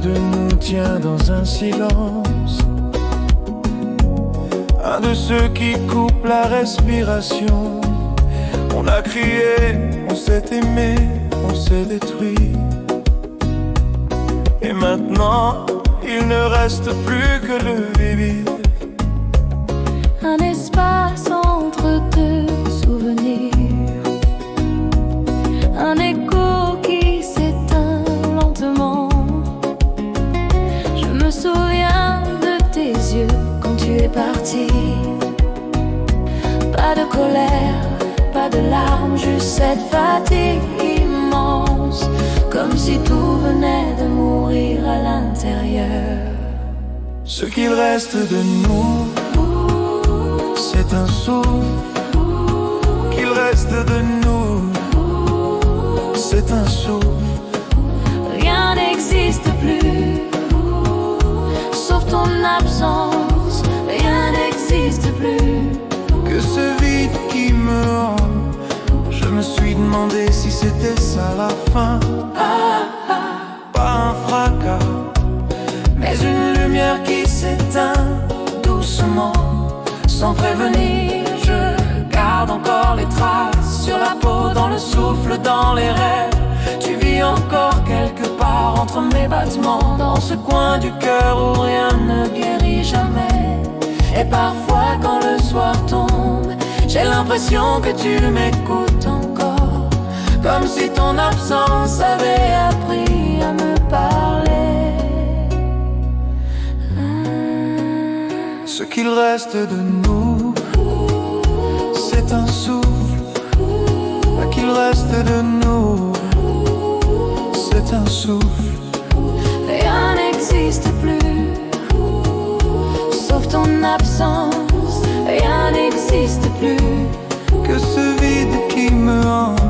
de nous tient dans un silence, un de ceux qui coupent la respiration. On a crié, on s'est aimé, on s'est détruit. Et maintenant, il ne reste plus que le vide. Un espace entre deux souvenirs, un écho qui s'éteint lentement. Je me souviens de tes yeux quand tu es parti. Pas de colère, pas de larmes, juste cette fatigue immense, comme si tout venait de mourir à l'intérieur. Ce qu'il reste de nous, c'est un souffle. Qu'il reste de nous, c'est un souffle. Rien n'existe plus, sauf ton absence. Rien n'existe plus que ce vide qui me hante. Je me suis demandé si c'était ça la fin. Pas un fracas, mais une lumière qui s'éteint doucement, sans prévenir. Je garde encore les traces sur la peau, dans le souffle, dans les rêves. Tu vis encore quelque part entre mes battements, dans ce coin du cœur où rien ne guérit jamais. Et parfois quand le soir tombe, j'ai l'impression que tu m'écoutes encore, comme si ton absence avait appris à me parler. Ce qu'il reste de nous, c'est un souffle. Qu'il reste de nous, c'est un souffle. Rien n'existe plus, sauf ton absence. Rien n'existe plus que ce vide qui me hante.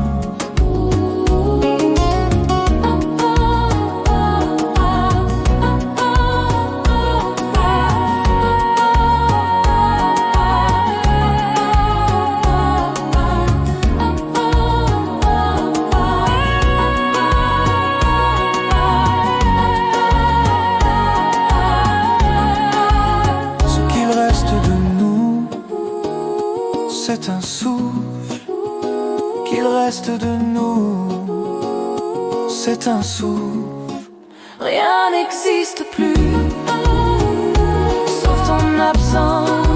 C'est un souffle. Qu'il reste de nous, c'est un souffle. Rien n'existe plus, sauf ton absence.